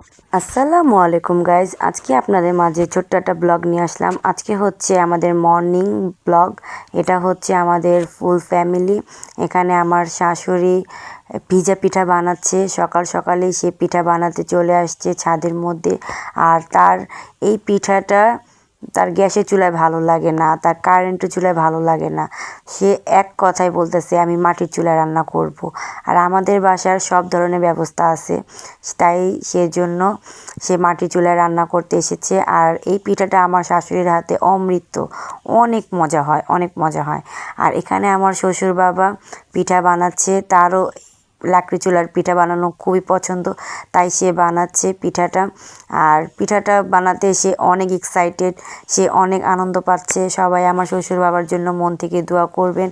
আসসালামু আলাইকুম গাইজ, আজকে আপনাদের মাঝে ছোট্ট একটা ব্লগ নিয়ে আসলাম। আজকে হচ্ছে আমাদের মর্নিং ব্লগ। এটা হচ্ছে আমাদের ফুল ফ্যামিলি। এখানে আমার শাশুড়ি ভিজা পিঠা বানাচ্ছে। সকাল সকালেই সে পিঠা বানাতে চলে আসছে ছাদের মধ্যে। আর তার এই পিঠাটা তার গ্যাসের চুলায় ভালো লাগে না, তার কারেন্টের চুলায় ভালো লাগে না। সে এক কথায় বলতেছে আমি মাটির চুলায় রান্না করব। আর আমাদের বাসার সব ধরনের ব্যবস্থা আছে, তাই সেজন্য সে মাটির চুলায় রান্না করতে এসেছে। আর এই পিঠাটা আমার শাশুড়ির হাতে অমৃত, অনেক মজা হয়, অনেক মজা হয়। আর এখানে আমার শ্বশুর বাবা পিঠা বানাচ্ছে, তারও লাকড়ি চুলার পিঠা বানানো খুবই পছন্দ, তাই সে বানাচ্ছে পিঠাটা। আর পিঠাটা বানাতে সে অনেক এক্সাইটেড, সে অনেক আনন্দ পাচ্ছে। সবাই আমার শ্বশুর বাবার জন্য মন থেকে দোয়া করবেন,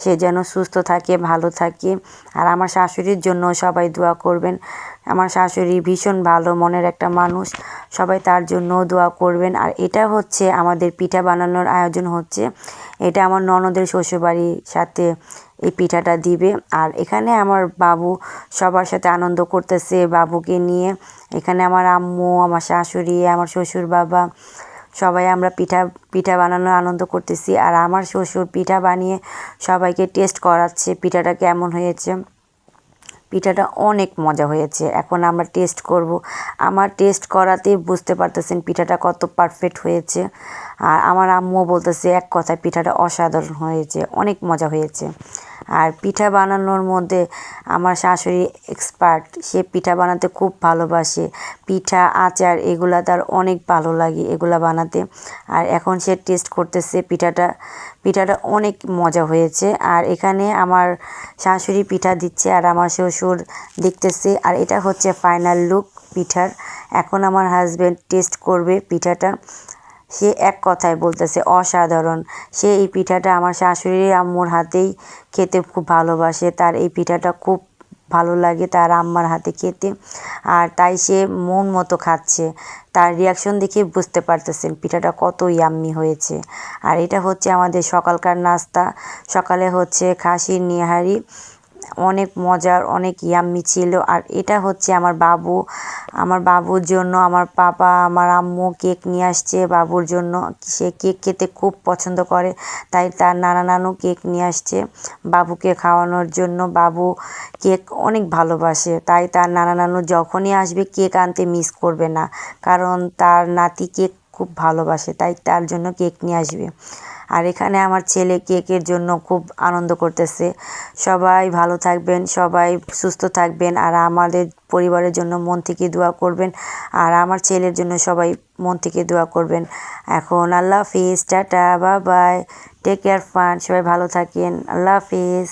সে যেন সুস্থ থাকে, ভালো থাকে। আর আমার শাশুড়ির জন্য সবাই দোয়া করবেন। আমার শাশুড়ি ভীষণ ভালো মনের একটা মানুষ, সবাই তার জন্য দোয়া করবেন। আর এটা হচ্ছে আমাদের পিঠা বানানোর আয়োজন হচ্ছে, এটা আমার ননদের শ্বশুরবাড়ির সাথে এই পিঠাটা দিবে। আর এখানে আমার বাবু সবার সাথে আনন্দ করতেছে বাবুকে নিয়ে। এখানে আমার আম্মু, আমার শাশুড়ি, আমার শ্বশুর বাবা, সবাই আমরা পিঠা বানানোর আনন্দ করতেছি। আর আমার শ্বশুর পিঠা বানিয়ে সবাইকে টেস্ট করাচ্ছে পিঠাটা কেমন হয়েছে। পিঠাটা অনেক মজা হয়েছে, এখন আমরা টেস্ট করব। আমার টেস্ট করাতেই বুঝতে পারতেছেন পিঠাটা কত পারফেক্ট হয়েছে। আর আমার আম্মুও বলতেছে এক কথায় পিঠাটা অসাধারণ হয়েছে, অনেক মজা হয়েছে। আর পিঠা বানানোর মধ্যে আমার শাশুড়ি এক্সপার্ট, সে পিঠা বানাতে খুব ভালোবাসে। পিঠা, আচার এগুলা তার অনেক ভালো লাগে এগুলা বানাতে। আর এখন সে টেস্ট করতেছে পিঠাটা অনেক মজা হয়েছে। আর এখানে আমার শাশুড়ি পিঠা দিচ্ছে আর আমার শ্বশুর দেখতেছে। আর এটা হচ্ছে ফাইনাল লুক পিঠার। এখন আমার হাজব্যান্ড টেস্ট করবে পিঠাটা। সে এক কথায় বলতেছে অসাধারণ। সে এই পিঠাটা আমার শাশুড়ি আম্মুর হাতেই খেতে খুব ভালোবাসে, তার এই পিঠাটা খুব ভালো লাগে তার আম্মার হাতে খেতে। আর তাই সে মন মতো খাচ্ছে, তার রিয়াকশন দেখে বুঝতে পারতেছেন পিঠাটা কত ইয়াম্মি হয়েছে। আর এটা হচ্ছে আমাদের সকালকার নাস্তা। সকালে হচ্ছে খাসির নিহারি, অনেক মজার, অনেক ইয়াম্মি ছিল। আর এটা হচ্ছে আমার বাবুর জন্য আমার পাপা, আমার আম্মু কেক নিয়ে আসছে বাবুর জন্য। সে কেক খেতে খুব পছন্দ করে, তাই তার নানা নানু কেক নিয়ে আসছে বাবুকে খাওয়ানোর জন্য। বাবু কেক অনেক ভালোবাসে, তাই তার নানা নানু যখনই আসবে কেক আনতে মিস করবে না, কারণ তার নাতি কেক খুব ভালোবাসে, তাই তার জন্য কেক নিয়ে আসবে। আর এখানে আমার ছেলে কেকের জন্য খুব আনন্দ করতেছে। সবাই ভালো থাকবেন, সবাই সুস্থ থাকবেন, আর আমাদের পরিবারের জন্য মন থেকে দোয়া করবেন। আর আমার ছেলের জন্য সবাই মন থেকে দোয়া করবেন। এখন আল্লাহ হাফিজ, tata, bye bye, take care, fun, সবাই ভালো থাকেন, আল্লাহ হাফিজ।